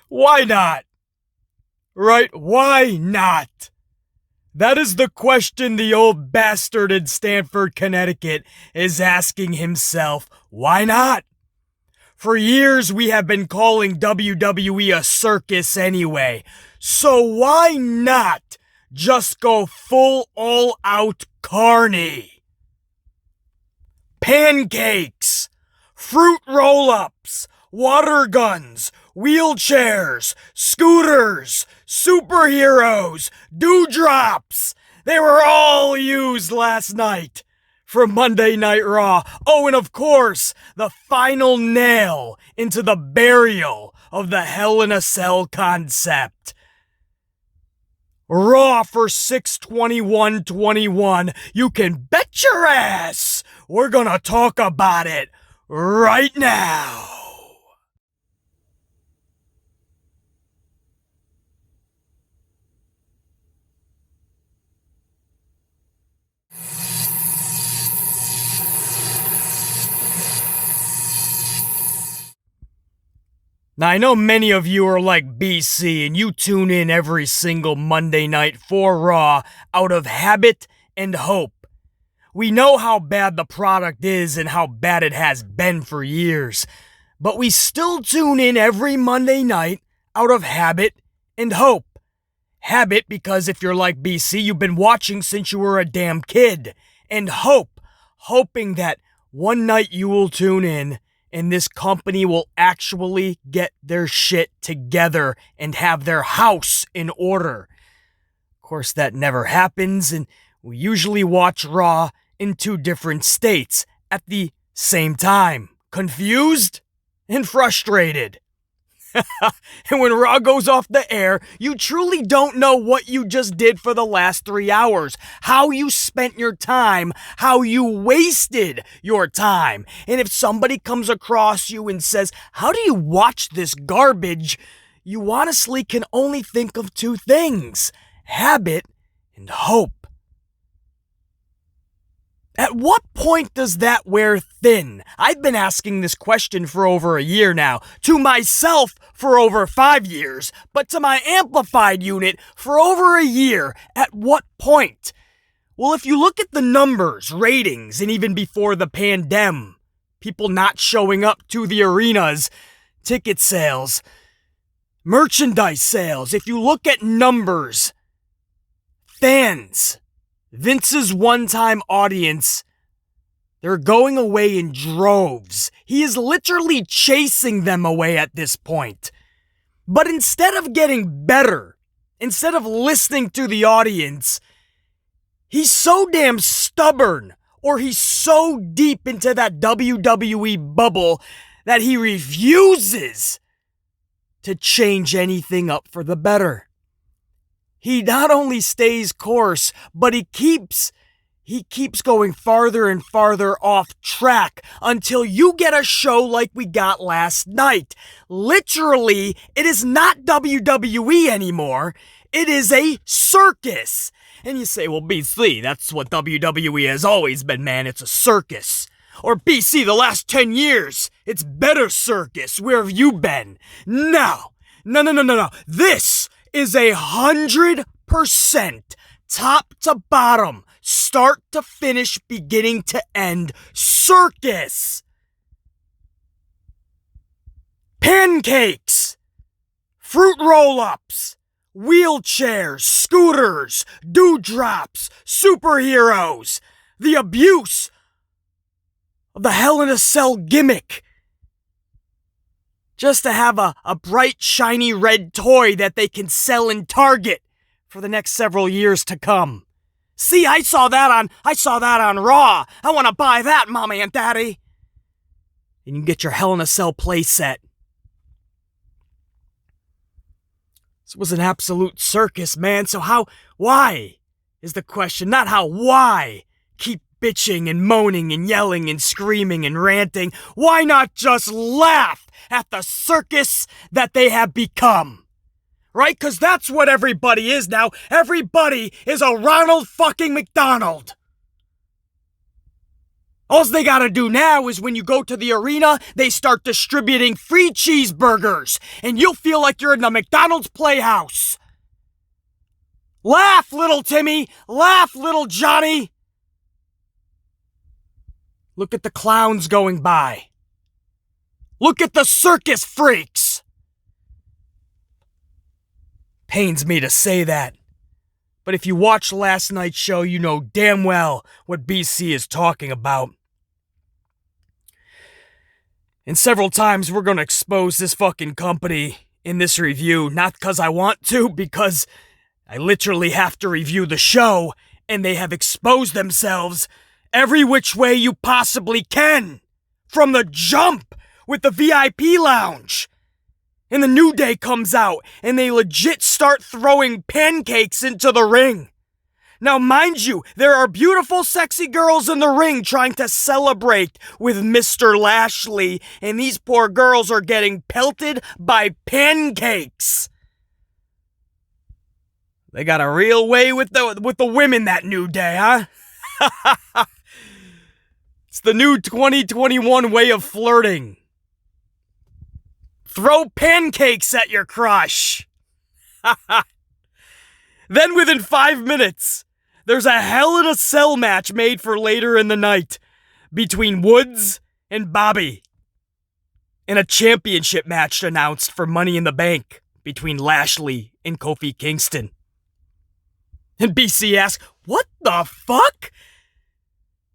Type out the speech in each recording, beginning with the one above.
Why not? Right? Why not? That is the question the old bastard in Stamford, Connecticut is asking himself. Why not? For years we have been calling WWE a circus anyway. So why not just go full all-out carny? Pancakes, fruit roll-ups, water guns, wheelchairs, scooters, superheroes, Doudrops. They were all used last night for Monday Night Raw. Oh, and of course, the final nail into the burial of the Hell in a Cell concept. Raw for 6/21/21. You can bet your ass we're gonna talk about it right now. Now, I know many of you are like BC and you tune in every single Monday night for Raw out of habit and hope. We know how bad the product is and how bad it has been for years, but we still tune in every Monday night out of habit and hope. Habit because if you're like BC, you've been watching since you were a damn kid. And hope, hoping that one night you will tune in and this company will actually get their shit together and have their house in order. Of course, that never happens, and we usually watch Raw in two different states at the same time. Confused and frustrated. And when Raw goes off the air, you truly don't know what you just did for the last 3 hours, how you spent your time, how you wasted your time. And if somebody comes across you and says, "How do you watch this garbage?" you honestly can only think of two things: habit and hope. At what point does that wear thin? I've been asking this question for over a year now, to myself for over 5 years, but to my amplified unit for over a year. At what point? Well, if you look at the numbers, ratings, and even before the pandemic, people not showing up to the arenas, ticket sales, merchandise sales, if you look at numbers, fans, Vince's one-time audience, they're going away in droves. He is literally chasing them away at this point. But instead of getting better, instead of listening to the audience, he's so damn stubborn, or he's so deep into that WWE bubble that he refuses to change anything up for the better. He not only stays course, but he keeps going farther and farther off track until you get a show like we got last night. Literally, it is not WWE anymore. It is a circus. And you say, well, BC, that's what WWE has always been, man. It's a circus. Or BC, the last 10 years, it's better circus. Where have you been? No. This is 100% top to bottom, start to finish, beginning to end circus. Pancakes, fruit roll-ups, wheelchairs, scooters, Doudrops, superheroes, the abuse of the Hell in a Cell gimmick, just to have a bright, shiny red toy that they can sell in Target for the next several years to come. See, I saw that on Raw. I want to buy that, Mommy and Daddy. And you can get your Hell in a Cell playset. This was an absolute circus, man. So why is the question, not how, why keep bitching and moaning and yelling and screaming and ranting? Why not just laugh at the circus that they have become? Right? Because that's what everybody is now. Everybody is a Ronald fucking McDonald. All they gotta do now is when you go to the arena, they start distributing free cheeseburgers, and you'll feel like you're in the McDonald's Playhouse. Laugh, little Timmy! Laugh, little Johnny! Look at the clowns going by. Look at the circus freaks! Pains me to say that, but if you watched last night's show, you know damn well what BC is talking about. And several times we're gonna expose this fucking company in this review, not because I want to, because I literally have to review the show, and they have exposed themselves every which way you possibly can. From the jump with the VIP lounge. And the New Day comes out, and they legit start throwing pancakes into the ring. Now, mind you, there are beautiful, sexy girls in the ring trying to celebrate with Mr. Lashley, and these poor girls are getting pelted by pancakes. They got a real way with the women, that New Day, huh? It's the new 2021 way of flirting. Throw pancakes at your crush. Then within 5 minutes, there's a Hell in a Cell match made for later in the night between Woods and Bobby. And a championship match announced for Money in the Bank between Lashley and Kofi Kingston. And BC asks, what the fuck?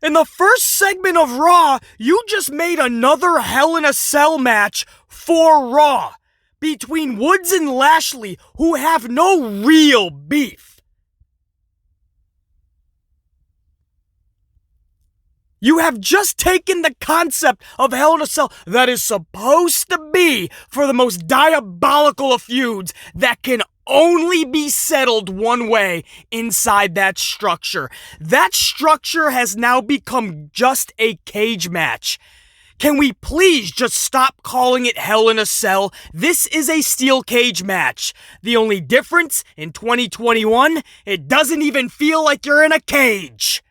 In the first segment of Raw, you just made another Hell in a Cell match for Raw between Woods and Lashley, who have no real beef. You have just taken the concept of Hell in a Cell that is supposed to be for the most diabolical of feuds that can only be settled one way inside that structure. That structure has now become just a cage match. Can we please just stop calling it Hell in a Cell? This is a steel cage match. The only difference in 2021, it doesn't even feel like you're in a cage.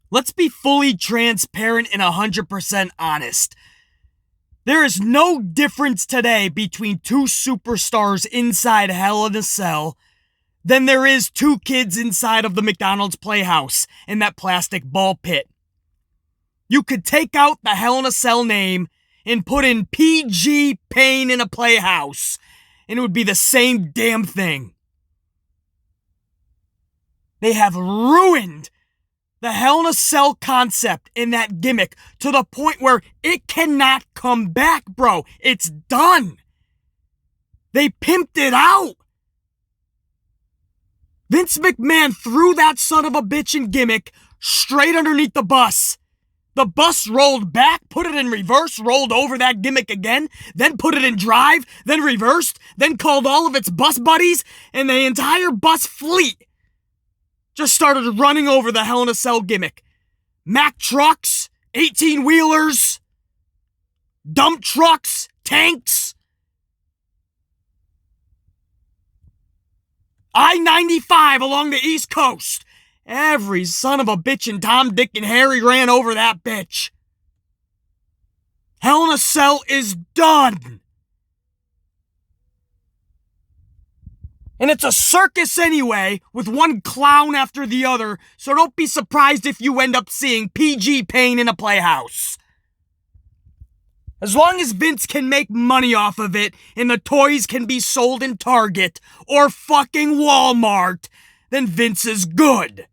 Let's be fully transparent and 100% honest. There is no difference today between two superstars inside Hell in a Cell than there is two kids inside of the McDonald's Playhouse in that plastic ball pit. You could take out the Hell in a Cell name and put in PG Pain in a Playhouse, and it would be the same damn thing. They have ruined the Hell in a Cell concept in that gimmick to the point where it cannot come back, bro. It's done. They pimped it out. Vince McMahon threw that son of a bitch and gimmick straight underneath the bus. The bus rolled back, put it in reverse, rolled over that gimmick again, then put it in drive, then reversed, then called all of its bus buddies, and the entire bus fleet just started running over the Hell in a Cell gimmick. Mack trucks, 18-wheelers, dump trucks, tanks. I-95 along the East Coast. Every son of a bitch and Tom, Dick, and Harry ran over that bitch. Hell in a Cell is done. And it's a circus anyway, with one clown after the other, so don't be surprised if you end up seeing PG Pain in a Playhouse. As long as Vince can make money off of it, and the toys can be sold in Target or fucking Walmart, then Vince is good.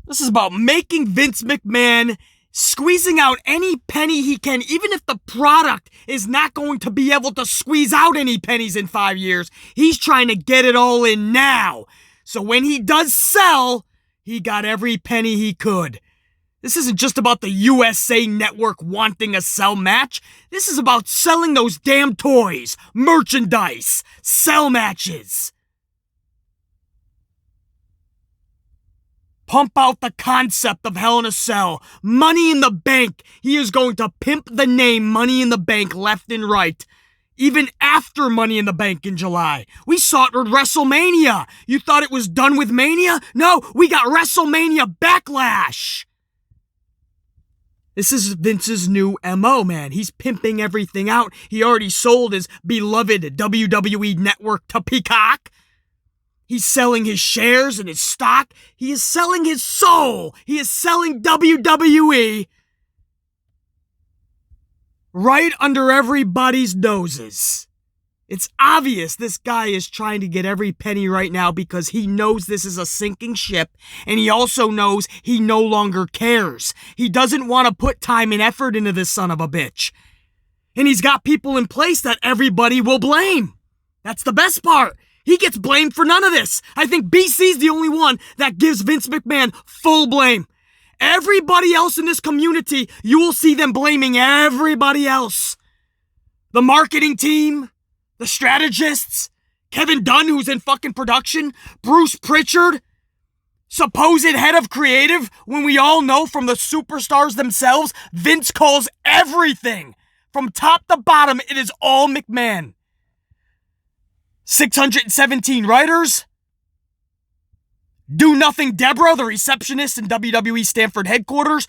This is about making Vince McMahon squeezing out any penny he can, even if the product is not going to be able to squeeze out any pennies in 5 years. He's trying to get it all in now. So when he does sell, he got every penny he could. This isn't just about the USA Network wanting a cell match. This is about selling those damn toys, merchandise, cell matches. Pump out the concept of Hell in a Cell. Money in the Bank. He is going to pimp the name Money in the Bank left and right. Even after Money in the Bank in July. We saw it with WrestleMania. You thought it was done with Mania? No, we got WrestleMania Backlash. This is Vince's new MO, man. He's pimping everything out. He already sold his beloved WWE network to Peacock. He's selling his shares and his stock. He is selling his soul. He is selling WWE right under everybody's noses. It's obvious this guy is trying to get every penny right now because he knows this is a sinking ship, and he also knows he no longer cares. He doesn't want to put time and effort into this son of a bitch. And he's got people in place that everybody will blame. That's the best part. He gets blamed for none of this. I think BC's the only one that gives Vince McMahon full blame. Everybody else in this community, you will see them blaming everybody else. The marketing team, the strategists, Kevin Dunn, who's in fucking production, Bruce Pritchard, supposed head of creative, when we all know from the superstars themselves, Vince calls everything. From top to bottom, it is all McMahon. 617 writers. Do Nothing Deborah, the receptionist in WWE Stanford headquarters.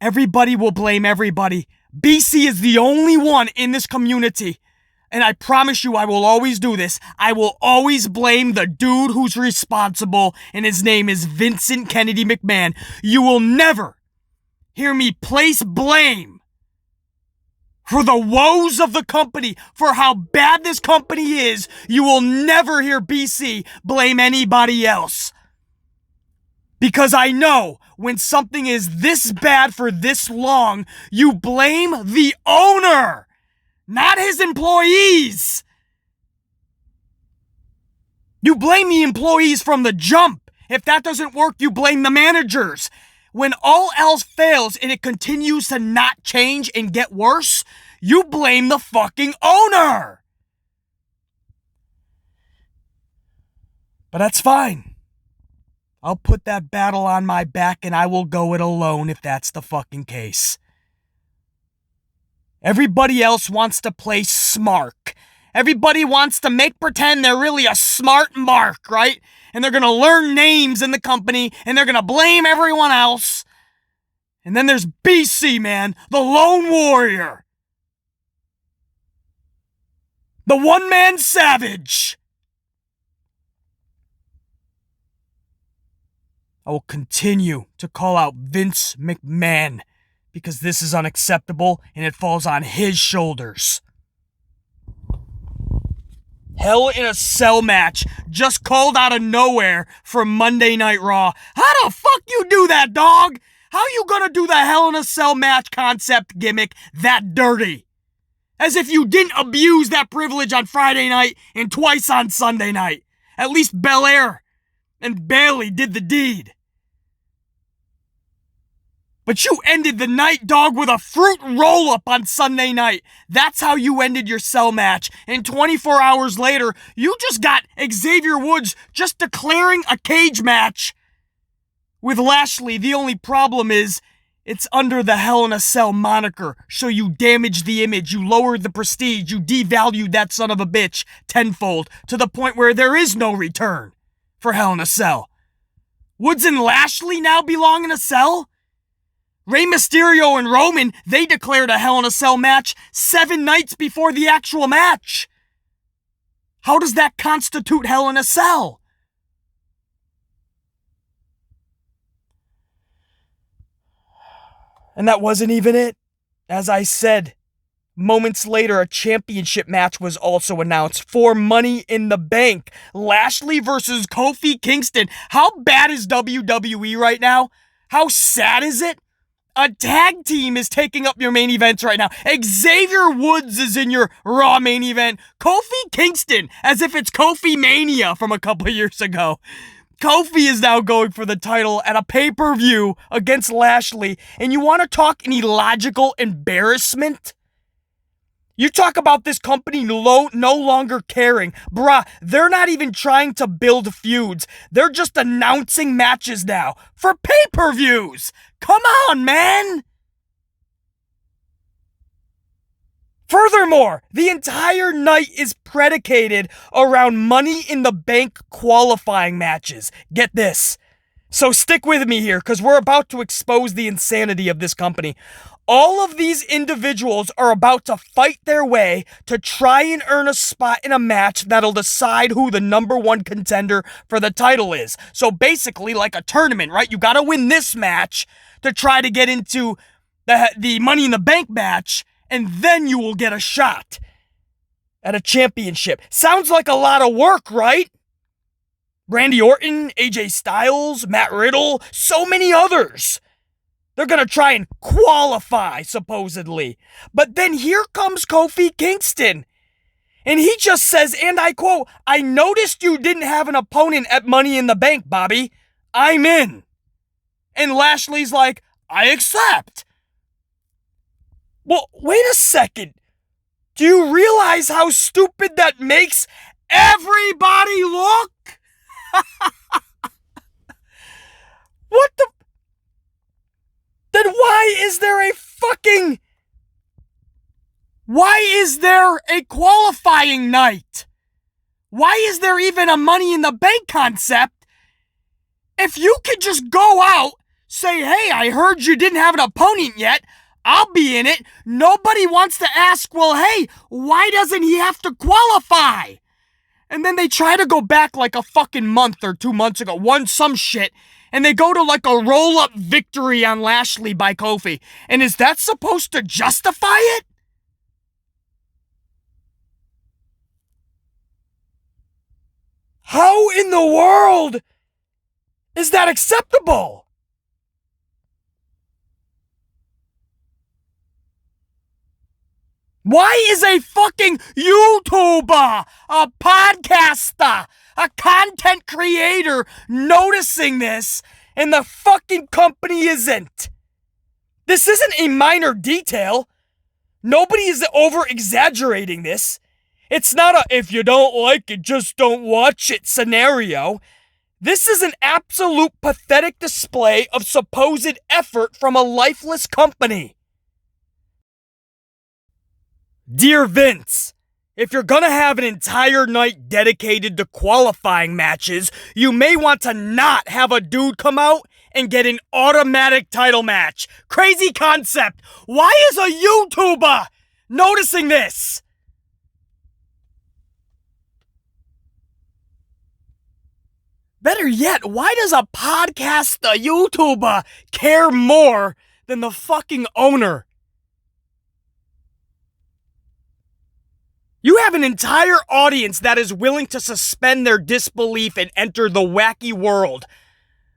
Everybody will blame everybody. BC is the only one in this community. And I promise you I will always do this. I will always blame the dude who's responsible, and his name is Vincent Kennedy McMahon. You will never hear me place blame for the woes of the company, for how bad this company is. You will never hear BC blame anybody else. Because I know when something is this bad for this long, you blame the owner, not his employees. You blame the employees from the jump. If that doesn't work, you blame the managers. When all else fails and it continues to not change and get worse, you blame the fucking owner. But that's fine. I'll put that battle on my back and I will go it alone if that's the fucking case. Everybody else wants to play smart. Everybody wants to make pretend they're really a smart mark, right? And they're going to learn names in the company and they're going to blame everyone else. And then there's BC, man, the lone warrior. The one-man savage. I will continue to call out Vince McMahon because this is unacceptable and it falls on his shoulders. Hell in a Cell match just called out of nowhere for Monday Night Raw. How the fuck you do that, dog? How you gonna do the Hell in a Cell match concept gimmick that dirty? As if you didn't abuse that privilege on Friday night and twice on Sunday night. At least Belair and Bailey did the deed. But you ended the night, dog, with a fruit roll-up on Sunday night. That's how you ended your Cell match. And 24 hours later, you just got Xavier Woods just declaring a cage match with Lashley. The only problem is it's under the Hell in a Cell moniker. So you damaged the image, you lowered the prestige, you devalued that son of a bitch tenfold to the point where there is no return for Hell in a Cell. Woods and Lashley now belong in a cell? Rey Mysterio and Roman, they declared a Hell in a Cell match 7 nights before the actual match. How does that constitute Hell in a Cell? And that wasn't even it. As I said, moments later, a championship match was also announced for Money in the Bank. Lashley versus Kofi Kingston. How bad is WWE right now? How sad is it? A tag team is taking up your main events right now. Xavier Woods is in your Raw main event. Kofi Kingston, as if it's Kofi Mania from a couple years ago. Kofi is now going for the title at a pay-per-view against Lashley. And you want to talk an illogical embarrassment? You talk about this company no longer caring. Bruh, they're not even trying to build feuds. They're just announcing matches now for pay-per-views. Come on, man. Furthermore, the entire night is predicated around Money in the Bank qualifying matches. Get this. So stick with me here, because we're about to expose the insanity of this company. All of these individuals are about to fight their way to try and earn a spot in a match that'll decide who the number one contender for the title is. So basically, like a tournament, right? You gotta win this match to try to get into the Money in the Bank match, and then you will get a shot at a championship. Sounds like a lot of work, right? Randy Orton, AJ Styles, Matt Riddle, so many others. They're gonna try and qualify, supposedly. But then here comes Kofi Kingston. And he just says, and I quote, "I noticed you didn't have an opponent at Money in the Bank, Bobby. I'm in." And Lashley's like, "I accept." Well, wait a second. Do you realize how stupid that makes everybody look? What the? Then why is there a qualifying night? Why is there even a Money in the Bank concept? If you could just go out, say, "Hey, I heard you didn't have an opponent yet. I'll be in it." Nobody wants to ask, well, hey, why doesn't he have to qualify? And then they try to go back like a fucking month or 2 months ago, won some shit, and they go to like a roll-up victory on Lashley by Kofi. And is that supposed to justify it? How in the world is that acceptable? Why is a fucking YouTuber, a podcaster, a content creator noticing this and the fucking company isn't? This isn't a minor detail. Nobody is over-exaggerating this. It's not a "if you don't like it, just don't watch it" scenario. This is an absolute pathetic display of supposed effort from a lifeless company. Dear Vince, if you're gonna have an entire night dedicated to qualifying matches, you may want to not have a dude come out and get an automatic title match. Crazy concept. Why is a YouTuber noticing this? Better yet, why does a podcaster, YouTuber, care more than the fucking owner? You have an entire audience that is willing to suspend their disbelief and enter the wacky world,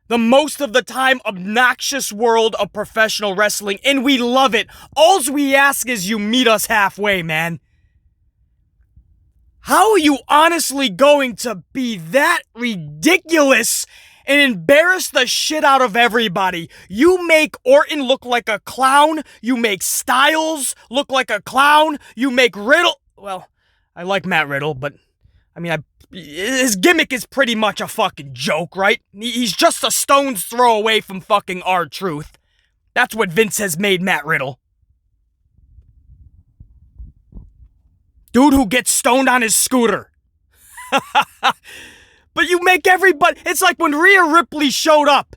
the most of the time obnoxious world of professional wrestling, and we love it. Alls we ask is you meet us halfway, man. How are you honestly going to be that ridiculous and embarrass the shit out of everybody? You make Orton look like a clown. You make Styles look like a clown. You make Riddle... Well, I like Matt Riddle, but... I mean, his gimmick is pretty much a fucking joke, right? He's just a stone's throw away from fucking R-Truth. That's what Vince has made Matt Riddle. Dude who gets stoned on his scooter. But you make everybody... It's like when Rhea Ripley showed up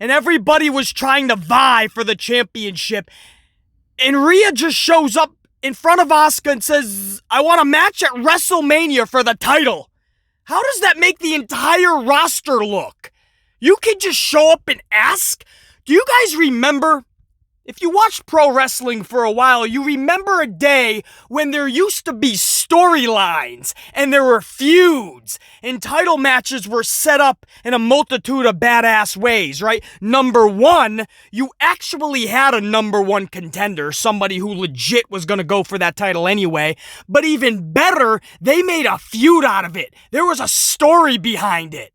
and everybody was trying to vie for the championship, and Rhea just shows up in front of Asuka and says, "I want a match at WrestleMania for the title." How does that make the entire roster look? You can just show up and ask? Do you guys remember... If you watched pro wrestling for a while, you remember a day when there used to be storylines and there were feuds and title matches were set up in a multitude of badass ways, right? Number one, you actually had a number one contender, somebody who legit was going to go for that title anyway. But even better, they made a feud out of it. There was a story behind it.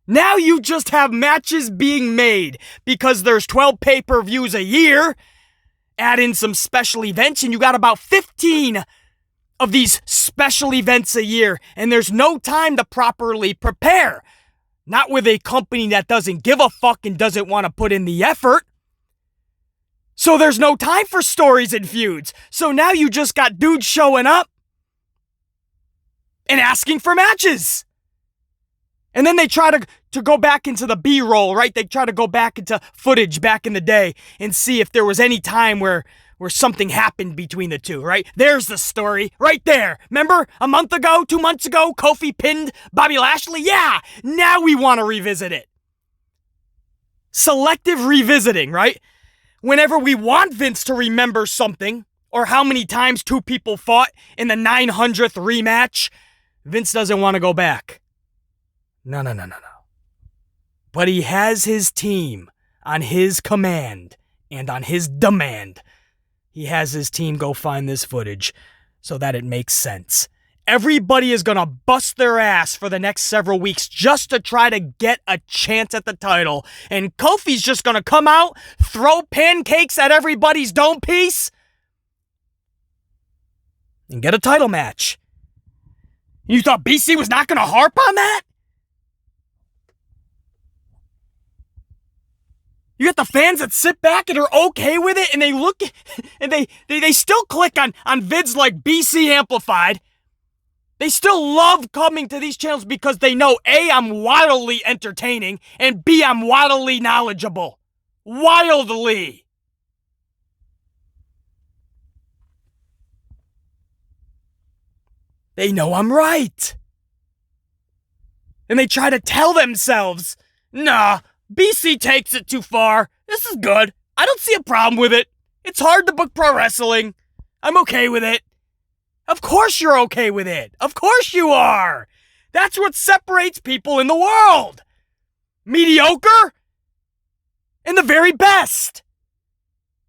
Now you just have matches being made because there's 12 pay-per-views a year. Add in some special events and you got about 15 of these special events a year. And there's no time to properly prepare. Not with a company that doesn't give a fuck and doesn't want to put in the effort. So there's no time for stories and feuds. So now you just got dudes showing up and asking for matches. And then they try to go back into the B-roll, right? They try to go back into footage back in the day and see if there was any time where something happened between the two, right? There's the story right there. Remember a month ago, 2 months ago, Kofi pinned Bobby Lashley? Yeah, now we want to revisit it. Selective revisiting, right? Whenever we want Vince to remember something, or how many times two people fought in the 900th rematch, Vince doesn't want to go back. No. But he has his team on his command and on his demand. He has his team go find this footage so that it makes sense. Everybody is going to bust their ass for the next several weeks just to try to get a chance at the title. And Kofi's just going to come out, throw pancakes at everybody's dome piece, and get a title match. You thought BC was not going to harp on that? You got the fans that sit back and are okay with it, and they look and they still click on vids like BC Amplified. They still love coming to these channels because they know A, I'm wildly entertaining, and B, I'm wildly knowledgeable. Wildly. They know I'm right. And they try to tell themselves, nah, BC takes it too far. This is good. I don't see a problem with it. It's hard to book pro wrestling. I'm okay with it. Of course you're okay with it. Of course you are. That's what separates people in the world. Mediocre and the very best.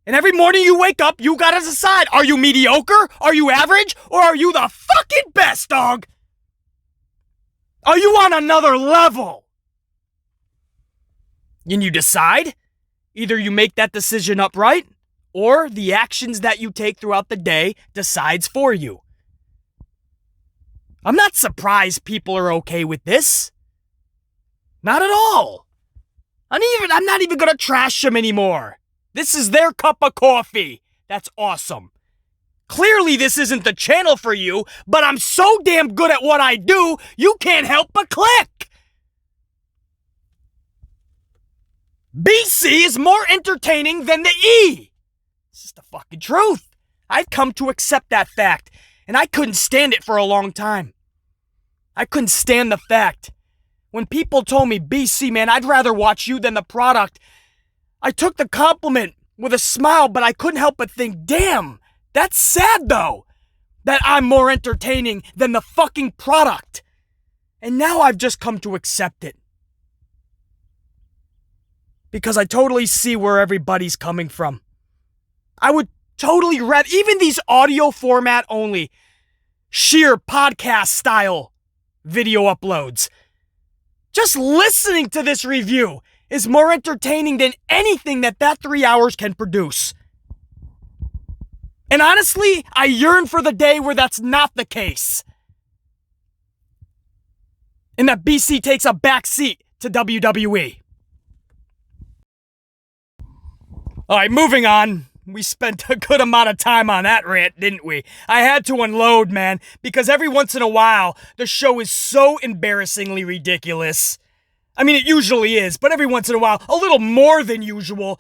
And every morning you wake up, you gotta decide, are you mediocre? Are you average? Or are you the fucking best, dog? Are you on another level? And you decide, either you make that decision upright, or the actions that you take throughout the day decides for you. I'm not surprised people are okay with this. Not at all. I'm not even gonna trash them anymore. This is their cup of coffee. That's awesome. Clearly this isn't the channel for you, but I'm so damn good at what I do, you can't help but click. BC is more entertaining than the E. This is the fucking truth. I've come to accept that fact, and I couldn't stand it for a long time. I couldn't stand the fact. When people told me, BC, man, I'd rather watch you than the product, I took the compliment with a smile, but I couldn't help but think, damn, that's sad though, that I'm more entertaining than the fucking product. And now I've just come to accept it. Because I totally see where everybody's coming from. I would totally read, even these audio format only, sheer podcast style video uploads. Just listening to this review is more entertaining than anything that 3 hours can produce. And honestly, I yearn for the day where that's not the case. And that BC takes a back seat to WWE. Alright, moving on. We spent a good amount of time on that rant, didn't we? I had to unload, man, because every once in a while, the show is so embarrassingly ridiculous. I mean, it usually is, but every once in a while, a little more than usual.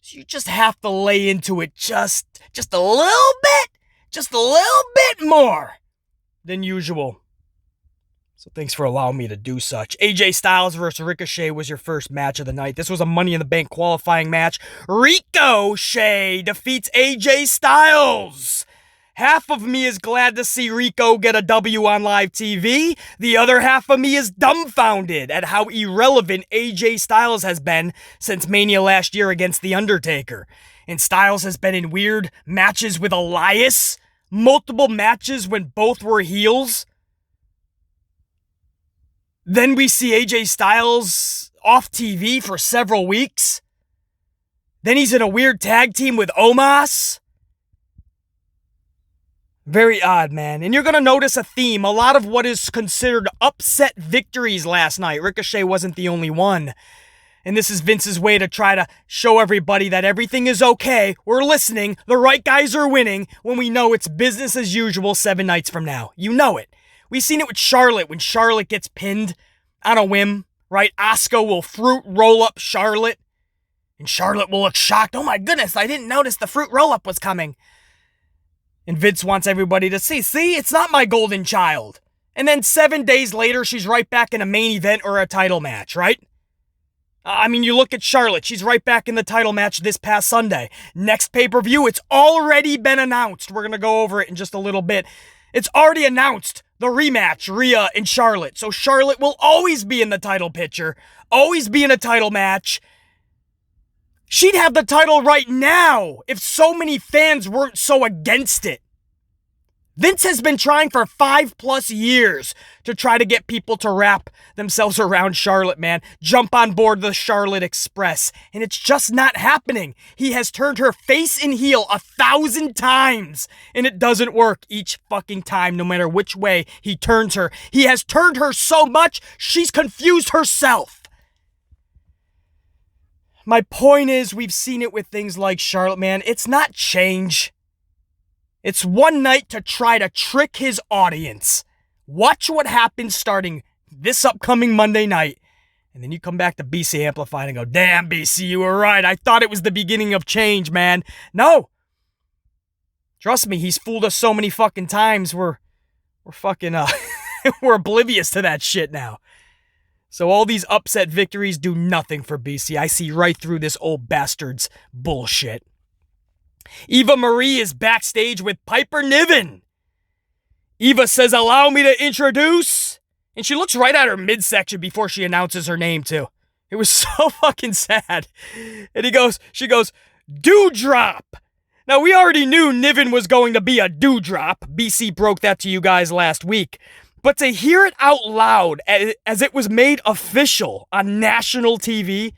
So you just have to lay into it just a little bit more than usual. So thanks for allowing me to do such. AJ Styles versus Ricochet was your first match of the night. This was a Money in the Bank qualifying match. Ricochet defeats AJ Styles. Half of me is glad to see Rico get a W on live TV. The other half of me is dumbfounded at how irrelevant AJ Styles has been since Mania last year against The Undertaker. And Styles has been in weird matches with Elias, multiple matches when both were heels. Then we see AJ Styles off TV for several weeks. Then he's in a weird tag team with Omos. Very odd, man. And you're going to notice a theme. A lot of what is considered upset victories last night. Ricochet wasn't the only one. And this is Vince's way to try to show everybody that everything is okay. We're listening. The right guys are winning when we know it's business as usual 7 nights from now. You know it. We've seen it with Charlotte when Charlotte gets pinned on a whim, right? Asuka will fruit roll up Charlotte. And Charlotte will look shocked. Oh my goodness, I didn't notice the fruit roll up was coming. And Vince wants everybody to see, it's not my golden child. And then 7 days later, she's right back in a main event or a title match, right? I mean, you look at Charlotte. She's right back in the title match this past Sunday. Next pay-per-view, it's already been announced. We're going to go over it in just a little bit. It's already announced, the rematch, Rhea and Charlotte. So Charlotte will always be in the title picture, always be in a title match. She'd have the title right now if so many fans weren't so against it. Vince has been trying for 5+ years to try to get people to wrap themselves around Charlotte, man. Jump on board the Charlotte Express. And it's just not happening. He has turned her face and heel 1,000 times. And it doesn't work each fucking time, no matter which way he turns her. He has turned her so much, she's confused herself. My point is, we've seen it with things like Charlotte, man. It's not change. It's one night to try to trick his audience. Watch what happens starting this upcoming Monday night. And then you come back to BC Amplified and go, damn, BC, you were right. I thought it was the beginning of change, man. No. Trust me, he's fooled us so many fucking times. We're fucking, we're oblivious to that shit now. So all these upset victories do nothing for BC. I see right through this old bastard's bullshit. Eva Marie is backstage with Piper Niven. Eva says, allow me to introduce. And she looks right at her midsection before she announces her name, too. It was so fucking sad. And she goes, Dewdrop. Now, we already knew Niven was going to be a Dewdrop. BC broke that to you guys last week. But to hear it out loud as it was made official on national TV,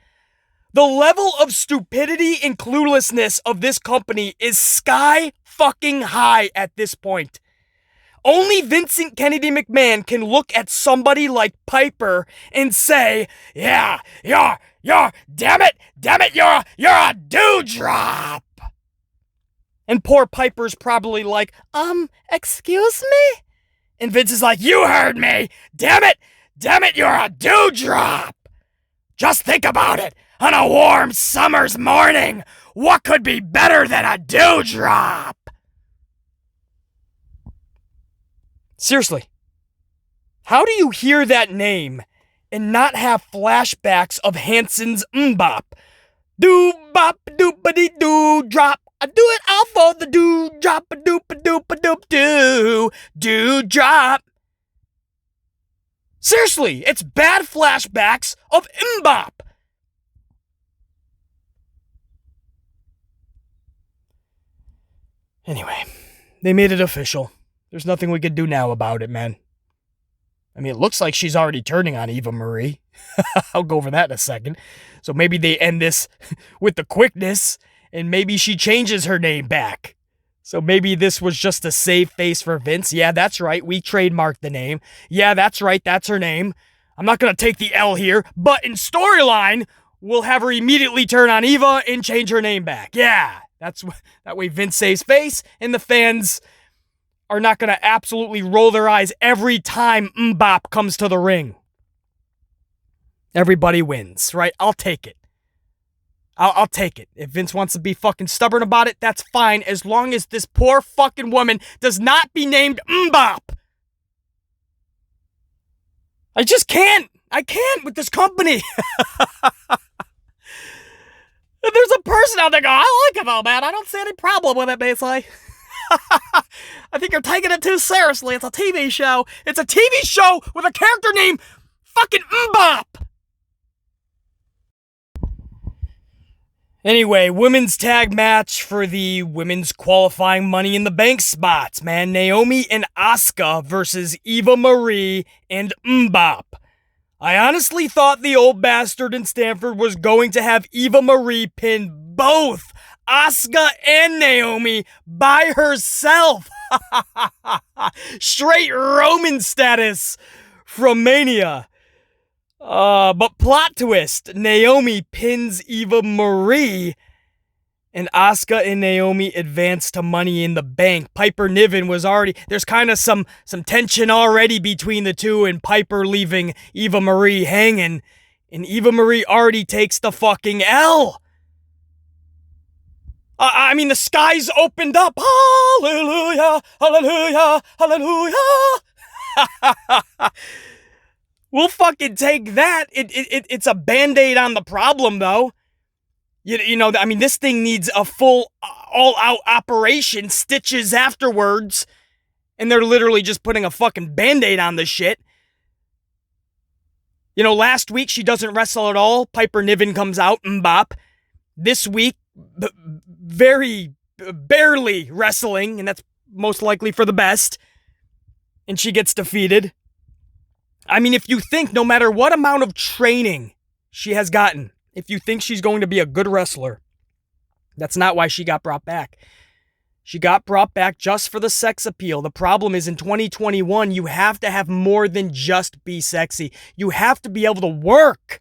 the level of stupidity and cluelessness of this company is sky fucking high at this point. Only Vincent Kennedy McMahon can look at somebody like Piper and say, yeah, damn it, you're a Dewdrop. And poor Piper's probably like, excuse me? And Vince is like, you heard me, damn it, you're a Dewdrop. Just think about it. On a warm summer's morning, what could be better than a Dewdrop? Seriously, how do you hear that name and not have flashbacks of Hanson's Mbop? Doo-bop, doop-a-dee-doo-drop. I do it all for the Dewdrop, doop-a-doop-a-doop-a-doop-doo. Dewdrop. Seriously, it's bad flashbacks of Mbop. Anyway, they made it official. There's nothing we could do now about it, man. I mean, it looks like she's already turning on Eva Marie. I'll go over that in a second. So maybe they end this with the quickness, and maybe she changes her name back. So maybe this was just a save face for Vince. Yeah, that's right. We trademarked the name. Yeah, that's right. That's her name. I'm not going to take the L here, but in storyline, we'll have her immediately turn on Eva and change her name back. Yeah. That way Vince saves face, and the fans are not going to absolutely roll their eyes every time Mbop comes to the ring. Everybody wins, right? I'll take it. I'll take it. If Vince wants to be fucking stubborn about it, that's fine, as long as this poor fucking woman does not be named Mbop. I just can't. I can't with this company. There's a person out there going, I like it though, man. I don't see any problem with it, basically. I think you're taking it too seriously. It's a TV show. It's a TV show with a character named fucking Mbop. Anyway, women's tag match for the women's qualifying Money in the Bank spots, man. Naomi and Asuka versus Eva Marie and Mbop. I honestly thought the old bastard in Stanford was going to have Eva Marie pin both Asuka and Naomi by herself. Straight Roman status from Mania. But plot twist, Naomi pins Eva Marie, and Asuka and Naomi advance to Money in the Bank. Piper Niven was already, there's kind of some tension already between the two, and Piper leaving Eva Marie hanging, and Eva Marie already takes the fucking L. I mean, the skies opened up. Hallelujah, hallelujah, hallelujah. We'll fucking take that. It's a Band-Aid on the problem, though. You know, I mean, this thing needs a full, all-out operation, stitches afterwards, and they're literally just putting a fucking Band-Aid on the shit. You know, last week she doesn't wrestle at all. Piper Niven comes out, mbop. This week, very barely wrestling, and that's most likely for the best, and she gets defeated. I mean, if you think no matter what amount of training she has gotten, if you think she's going to be a good wrestler, that's not why she got brought back. She got brought back just for the sex appeal. The problem is in 2021, you have to have more than just be sexy. You have to be able to work.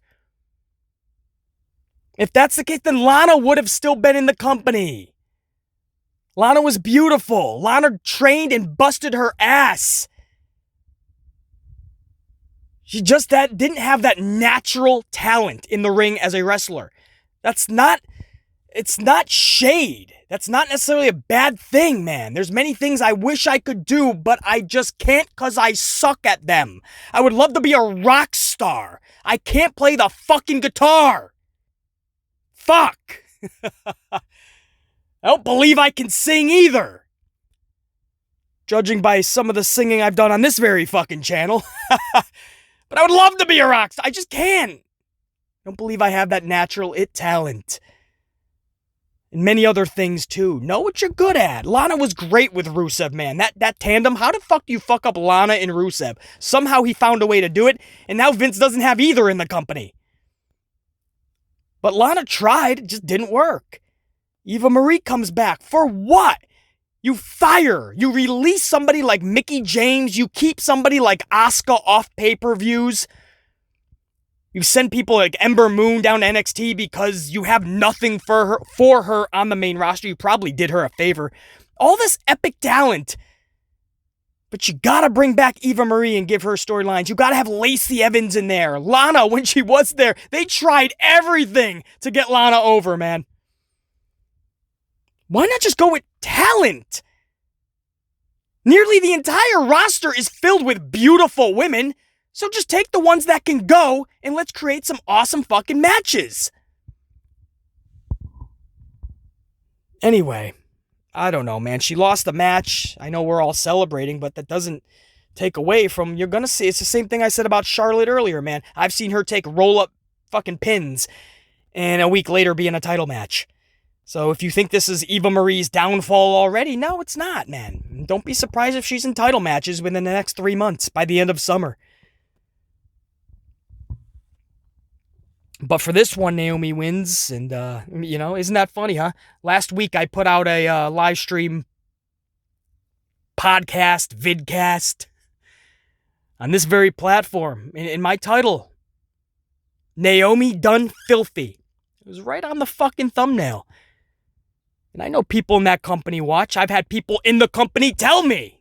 If that's the case, then Lana would have still been in the company. Lana was beautiful. Lana trained and busted her ass. She just didn't have that natural talent in the ring as a wrestler. It's not shade. That's not necessarily a bad thing, man. There's many things I wish I could do, but I just can't because I suck at them. I would love to be a rock star. I can't play the fucking guitar. Fuck. I don't believe I can sing either. Judging by some of the singing I've done on this very fucking channel. But I would love to be a rock star. I just can't. I don't believe I have that natural talent. And many other things too. Know what you're good at. Lana was great with Rusev, man. That tandem, how the fuck do you fuck up Lana and Rusev? Somehow he found a way to do it, and now Vince doesn't have either in the company. But Lana tried, it just didn't work. Eva Marie comes back. For what? You fire. You release somebody like Mickie James. You keep somebody like Asuka off pay-per-views. You send people like Ember Moon down to NXT because you have nothing for her on the main roster. You probably did her a favor. All this epic talent. But you gotta bring back Eva Marie and give her storylines. You gotta have Lacey Evans in there. Lana, when she was there, they tried everything to get Lana over, man. Why not just go with talent? Nearly the entire roster is filled with beautiful women, so just take the ones that can go and let's create some awesome fucking matches. Anyway, I don't know, man. She lost the match. I know we're all celebrating, but that doesn't take away from, you're gonna see, it's the same thing I said about Charlotte earlier, man. I've seen her take roll-up fucking pins and a week later be in a title match. So if you think this is Eva Marie's downfall already, no, it's not, man. Don't be surprised if she's in title matches within the next 3 months by the end of summer. But for this one, Naomi wins, and, you know, isn't that funny, huh? Last week, I put out a live stream podcast, vidcast, on this very platform. In my title, Naomi Done Filthy. It was right on the fucking thumbnail. And I know people in that company watch. I've had people in the company tell me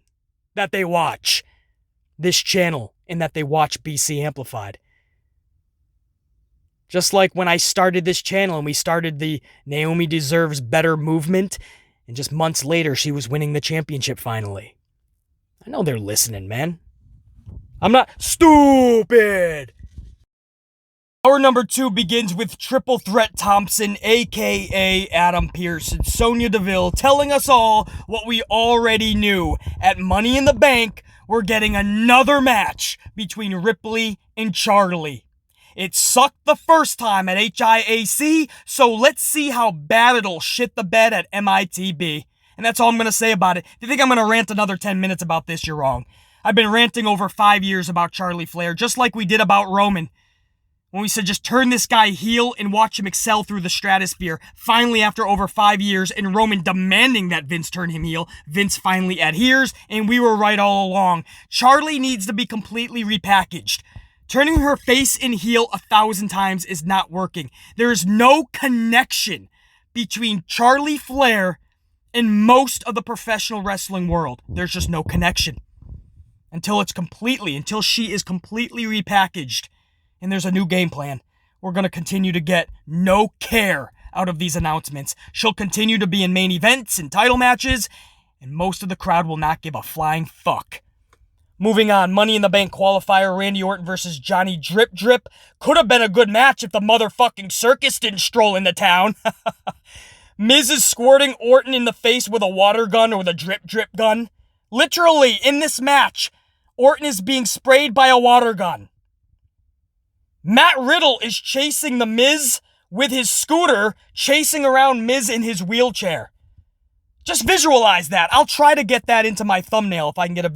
that they watch this channel and that they watch BC Amplified. Just like when I started this channel and we started the Naomi Deserves Better movement, and just months later, she was winning the championship finally. I know they're listening, man. I'm not stupid. Hour number 2 begins with Triple Threat Thompson, a.k.a. Adam Pearce, and Sonya Deville telling us all what we already knew. At Money in the Bank, we're getting another match between Ripley and Charlie. It sucked the first time at HIAC, so let's see how bad it'll shit the bed at MITB. And that's all I'm going to say about it. If you think I'm going to rant another 10 minutes about this, you're wrong. I've been ranting over 5 years about Charlie Flair, just like we did about Roman. When we said just turn this guy heel and watch him excel through the stratosphere. Finally, after over 5 years and Roman demanding that Vince turn him heel, Vince finally adheres, and we were right all along. Charlie needs to be completely repackaged. Turning her face and heel 1,000 times is not working. There is no connection between Charlie Flair and most of the professional wrestling world. There's just no connection. Until she is completely repackaged and there's a new game plan. We're going to continue to get no care out of these announcements. She'll continue to be in main events and title matches, and most of the crowd will not give a flying fuck. Moving on, Money in the Bank qualifier, Randy Orton versus Johnny Drip Drip. Could have been a good match if the motherfucking circus didn't stroll into town. Miz is squirting Orton in the face with a water gun or with a drip drip gun. Literally, in this match, Orton is being sprayed by a water gun. Matt Riddle is chasing the Miz with his scooter, chasing around Miz in his wheelchair. Just visualize that. I'll try to get that into my thumbnail if I can get a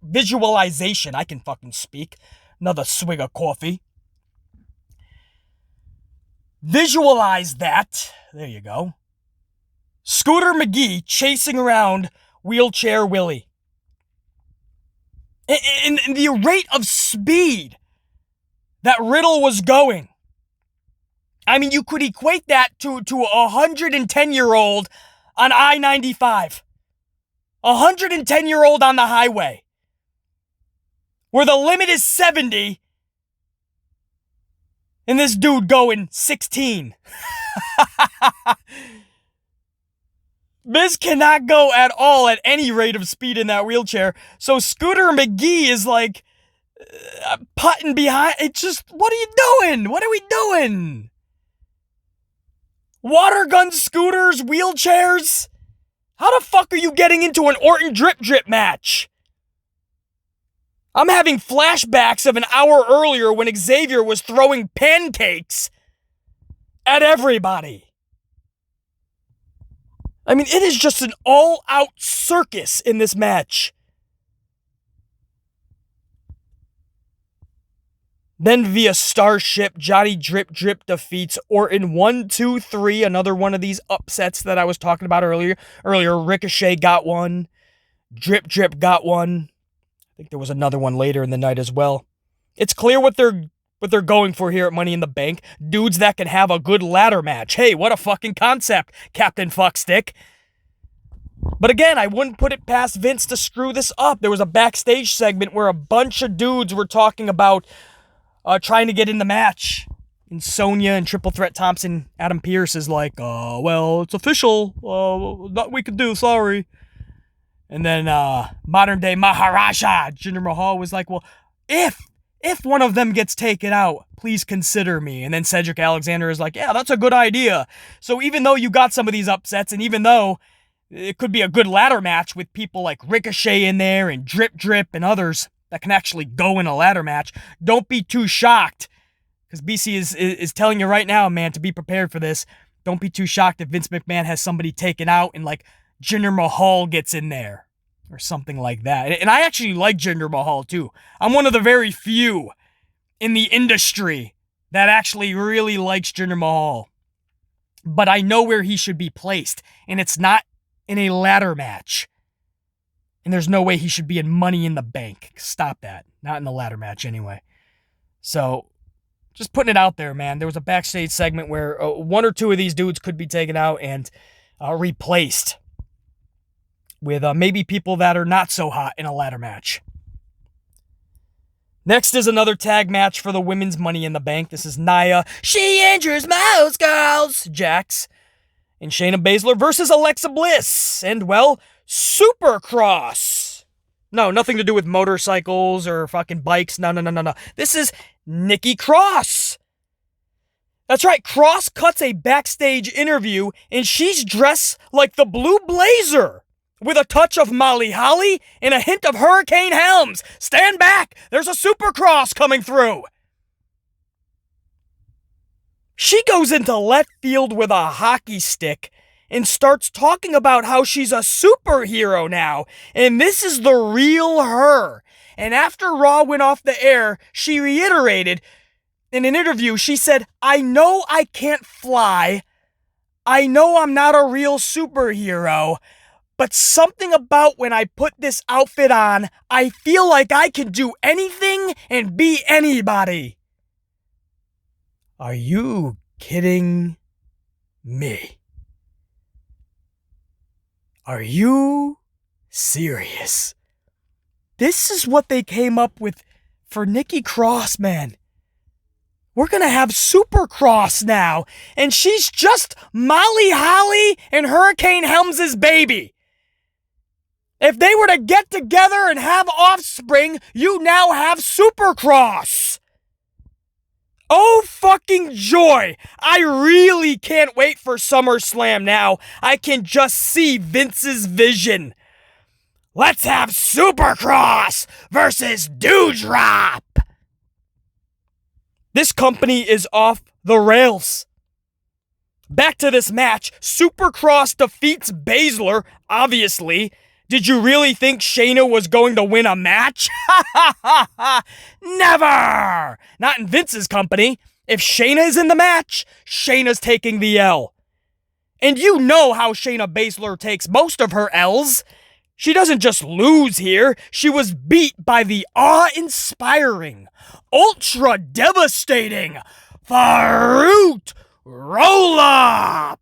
visualization. I can fucking speak. Another swig of coffee. Visualize that. There you go. Scooter McGee chasing around Wheelchair Willie. In the rate of speed that Riddle was going. I mean, you could equate that to a 110-year-old on I-95. A 110-year-old on the highway. Where the limit is 70. And this dude going 16. Miz cannot go at all at any rate of speed in that wheelchair. So Scooter McGee is like putting behind. It's just, what are you doing? What are we doing? Water gun scooters, wheelchairs? How the fuck are you getting into an Orton drip drip match? I'm having flashbacks of an hour earlier when Xavier was throwing pancakes at everybody. I mean, it is just an all-out circus in this match. Then via Starship, Johnny Drip Drip defeats Orton 1, 2, 3. Another one of these upsets that I was talking about earlier. Ricochet got one. Drip Drip got one. I think there was another one later in the night as well. It's clear what they're going for here at Money in the Bank. Dudes that can have a good ladder match. Hey, what a fucking concept, Captain Fuckstick. But again, I wouldn't put it past Vince to screw this up. There was a backstage segment where a bunch of dudes were talking about trying to get in the match. And Sonya and Triple Threat Thompson, Adam Pearce is like, well, it's official. Nothing we could do, sorry. And then modern day Maharaja, Jinder Mahal, was like, well, if one of them gets taken out, please consider me. And then Cedric Alexander is like, yeah, that's a good idea. So even though you got some of these upsets, and even though it could be a good ladder match with people like Ricochet in there and Drip Drip and others that can actually go in a ladder match, don't be too shocked. Because BC is telling you right now, man, to be prepared for this. Don't be too shocked if Vince McMahon has somebody taken out and like Jinder Mahal gets in there. Or something like that. And I actually like Jinder Mahal too. I'm one of the very few in the industry that actually really likes Jinder Mahal. But I know where he should be placed. And it's not in a ladder match. And there's no way he should be in Money in the Bank. Stop that. Not in the ladder match anyway. So, just putting it out there, man. There was a backstage segment where one or two of these dudes could be taken out and replaced with maybe people that are not so hot in a ladder match. Next is another tag match for the women's Money in the Bank. This is Nia, she injures most girls, Jax, and Shayna Baszler versus Alexa Bliss. And, well, Supercross. No, nothing to do with motorcycles or fucking bikes. No. This is Nikki Cross. That's right, Cross cuts a backstage interview, and she's dressed like the Blue Blazer, with a touch of Molly Holly and a hint of Hurricane Helms. Stand back! There's a Supercross coming through! She goes into left field with a hockey stick and starts talking about how she's a superhero now, and this is the real her. And after Raw went off the air, she reiterated in an interview, she said, I know I can't fly. I know I'm not a real superhero, But something about when I put this outfit on, I feel like I can do anything and be anybody. Are you kidding me? Are you serious? This is what they came up with for Nikki Cross, man. We're gonna have Super Cross now, and she's just Molly Holly and Hurricane Helms' baby. If they were to get together and have offspring, you now have Super Cross. Oh fucking joy! I really can't wait for SummerSlam now. I can just see Vince's vision. Let's have Supercross versus Dewdrop. This company is off the rails. Back to this match. Supercross defeats Baszler, obviously. Did you really think Shayna was going to win a match? Never! Not in Vince's company. If Shayna is in the match, Shayna's taking the L. And you know how Shayna Baszler takes most of her L's. She doesn't just lose here, she was beat by the awe-inspiring, ultra-devastating Fruit Roll-Up!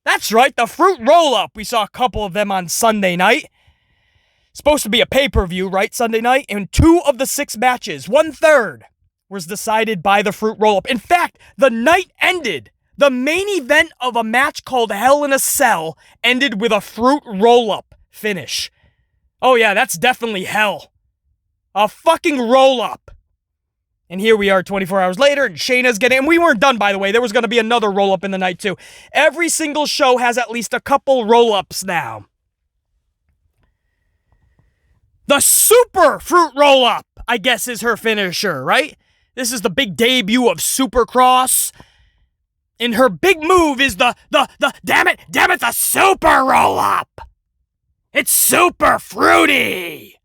That's right, the Fruit Roll-Up. We saw a couple of them on Sunday night. Supposed to be a pay-per-view, right, Sunday night? And 2 of the 6 matches, 1/3, was decided by the Fruit Roll-Up. In fact, the night ended. The main event of a match called Hell in a Cell ended with a Fruit Roll-Up finish. Oh yeah, that's definitely hell. A fucking roll-up. And here we are 24 hours later, and Shayna's getting... And we weren't done, by the way. There was going to be another roll-up in the night, too. Every single show has at least a couple roll-ups now. The Super Fruit Roll-Up, I guess, is her finisher, right? This is the big debut of Supercross. And her big move is damn it, the Super Roll-Up. It's super fruity.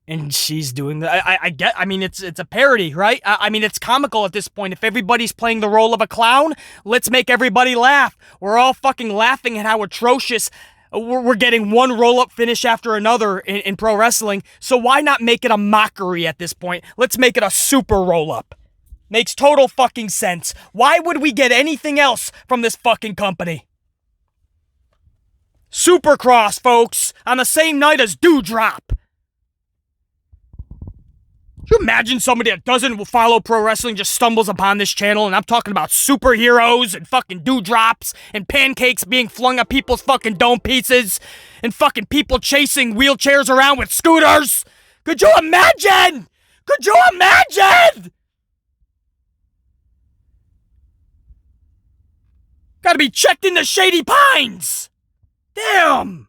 And she's doing I mean, it's a parody, right? I mean, it's comical at this point. If everybody's playing the role of a clown, let's make everybody laugh. We're all fucking laughing at how atrocious we're getting one roll-up finish after another in pro wrestling. So why not make it a mockery at this point? Let's make it a super roll-up. Makes total fucking sense. Why would we get anything else from this fucking company? Supercross, folks, on the same night as Dewdrop. Can you imagine somebody that doesn't follow pro wrestling just stumbles upon this channel, and I'm talking about superheroes and fucking Doudrops and pancakes being flung at people's fucking dome pieces and fucking people chasing wheelchairs around with scooters? Could you imagine? Could you imagine? Gotta be checked in the Shady Pines! Damn!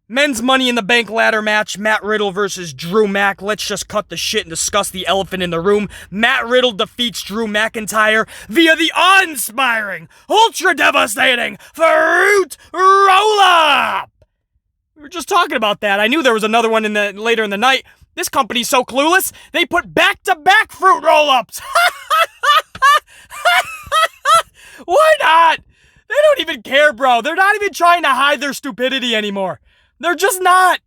Men's Money in the Bank ladder match, Matt Riddle versus Drew Mac. Let's just cut the shit and discuss the elephant in the room. Matt Riddle defeats Drew McIntyre via the awe-inspiring, ultra-devastating Fruit Roll-Up! We were just talking about that. I knew there was another one later in the night. This company's so clueless, they put back-to-back Fruit Roll-Ups! Why not? They don't even care, bro. They're not even trying to hide their stupidity anymore. They're just not.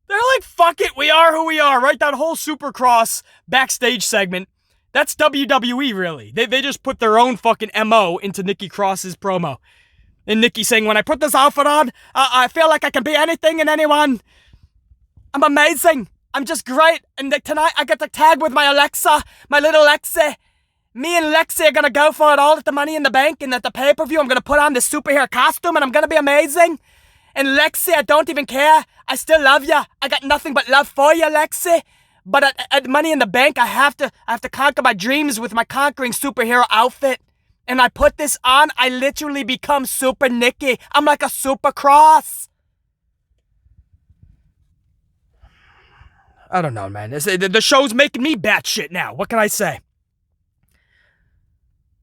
They're like, fuck it, we are who we are, right? That whole Supercross backstage segment, that's WWE, really. They just put their own fucking MO into Nikki Cross's promo. And Nikki saying, when I put this outfit on, I feel like I can be anything and anyone. I'm amazing. I'm just great. And tonight I get to tag with my Alexa, my little Lexi. Me and Lexi are gonna go for it all at the Money in the Bank, and at the pay-per-view I'm gonna put on this superhero costume and I'm gonna be amazing. And Lexi, I don't even care. I still love you. I got nothing but love for you, Lexi. But at Money in the Bank, I have to conquer my dreams with my conquering superhero outfit. And I put this on, I literally become Super Nikki. I'm like a Super Cross. I don't know, man. The show's making me batshit now. What can I say?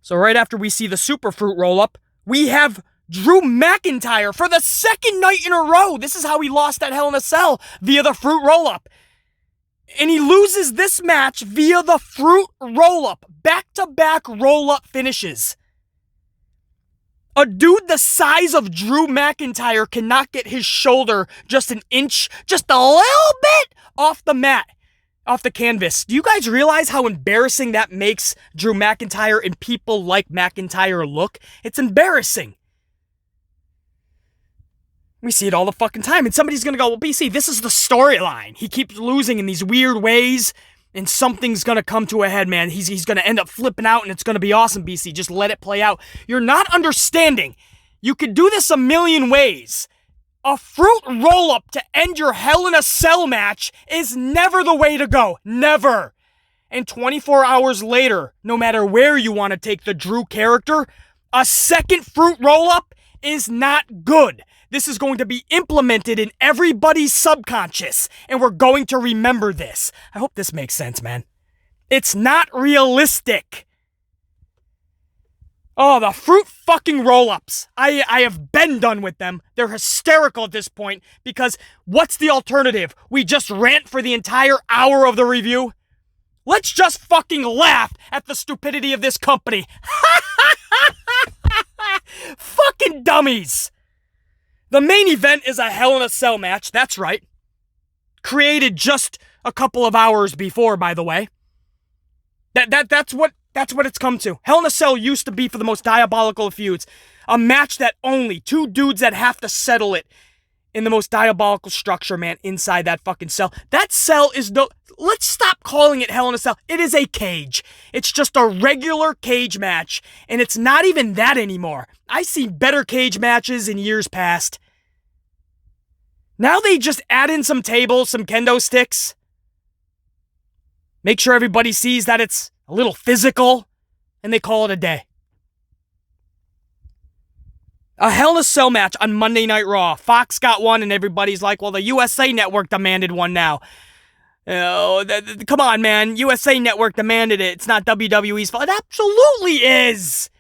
So right after we see the Super Fruit Roll-Up, we have Drew McIntyre for the second night in a row. This is how he lost at Hell in a Cell, via the Fruit Roll-Up. And he loses this match via the Fruit Roll-Up. Back-to-back roll-up finishes. A dude the size of Drew McIntyre cannot get his shoulder just an inch, just a little bit off the mat, off the canvas. Do you guys realize how embarrassing that makes Drew McIntyre and people like McIntyre look? It's embarrassing. We see it all the fucking time. And somebody's going to go, well, BC, this is the storyline. He keeps losing in these weird ways, and something's going to come to a head, man. He's going to end up flipping out, and it's going to be awesome, BC. Just let it play out. You're not understanding. You could do this a million ways. A fruit roll-up to end your Hell in a Cell match is never the way to go. Never. And 24 hours later, no matter where you want to take the Drew character, a second fruit roll-up is not good. This is going to be implemented in everybody's subconscious, and we're going to remember this. I hope this makes sense, man. It's not realistic. Oh, the fruit fucking roll-ups. I have been done with them. They're hysterical at this point, because what's the alternative? We just rant for the entire hour of the review? Let's just fucking laugh at the stupidity of this company. Fucking dummies. The main event is a Hell in a Cell match, that's right. Created just a couple of hours before, by the way. That's what it's come to. Hell in a Cell used to be, for the most diabolical of feuds, a match that only two dudes that have to settle it in the most diabolical structure, man, inside that fucking cell. That cell is no... Let's stop calling it Hell in a Cell. It is a cage. It's just a regular cage match, and it's not even that anymore. I've seen better cage matches in years past. Now they just add in some tables, some kendo sticks. Make sure everybody sees that it's a little physical, and they call it a day. A Hell in a Cell match on Monday Night Raw. Fox got one, and everybody's like, well, the USA Network demanded one now. Come on, man. USA Network demanded it. It's not WWE's fault. It absolutely is.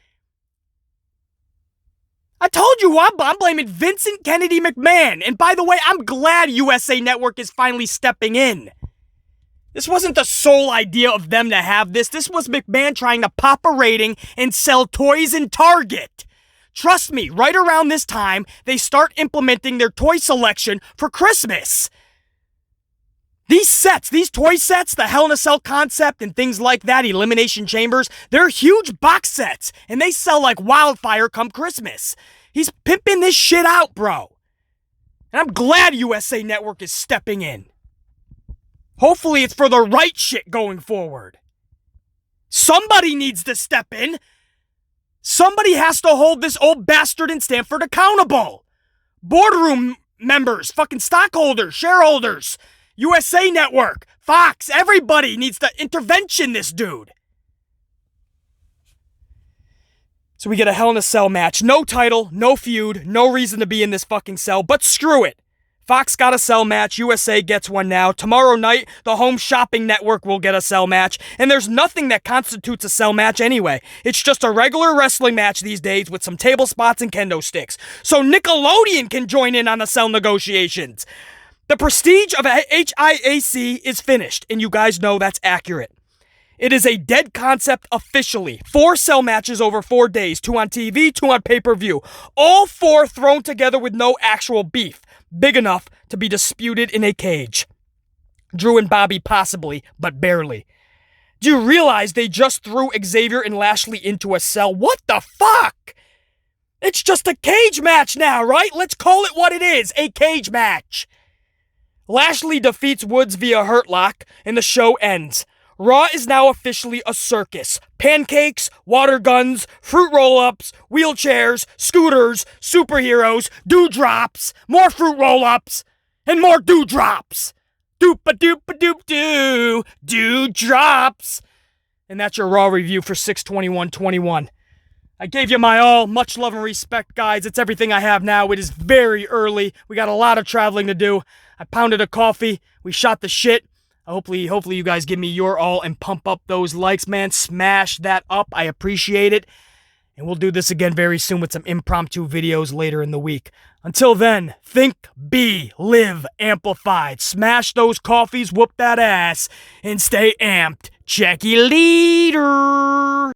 I told you I'm blaming Vincent Kennedy McMahon. And by the way, I'm glad USA Network is finally stepping in. This wasn't the sole idea of them to have this. This was McMahon trying to pop a rating and sell toys in Target. Trust me, right around this time, they start implementing their toy selection for Christmas. These sets, these toy sets, the Hell in a Cell concept and things like that, Elimination Chambers, they're huge box sets, and they sell like wildfire come Christmas. He's pimping this shit out, bro. And I'm glad USA Network is stepping in. Hopefully it's for the right shit going forward. Somebody needs to step in. Somebody has to hold this old bastard in Stanford accountable. Boardroom members, fucking stockholders, shareholders, USA Network, Fox, everybody needs to intervention this dude. So we get a Hell in a Cell match. No title, no feud, no reason to be in this fucking cell, but screw it. Fox got a cell match, USA gets one now. Tomorrow night, the Home Shopping Network will get a cell match, and there's nothing that constitutes a cell match anyway. It's just a regular wrestling match these days with some table spots and kendo sticks. So Nickelodeon can join in on the cell negotiations. The prestige of HIAC is finished, and you guys know that's accurate. It is a dead concept officially. 4 cell matches over 4 days, 2 on TV, 2 on pay-per-view. All 4 thrown together with no actual beef. Big enough to be disputed in a cage. Drew and Bobby possibly, but barely. Do you realize they just threw Xavier and Lashley into a cell? What the fuck? It's just a cage match now, right? Let's call it what it is, a cage match. Lashley defeats Woods via Hurt Lock, and the show ends. Raw is now officially a circus. Pancakes, water guns, fruit roll-ups, wheelchairs, scooters, superheroes, Doudrops, more fruit roll-ups, and more Dewdrops. Doop-a-doop-a-doop-doo, Dewdrops. And that's your Raw review for 6/21/21. I gave you my all. Much love and respect, guys. It's everything I have now. It is very early. We got a lot of traveling to do. I pounded a coffee. We shot the shit. Hopefully you guys give me your all and pump up those likes, man. Smash that up. I appreciate it. And we'll do this again very soon with some impromptu videos later in the week. Until then, think, be, live, amplified. Smash those coffees, whoop that ass, and stay amped. Check you later.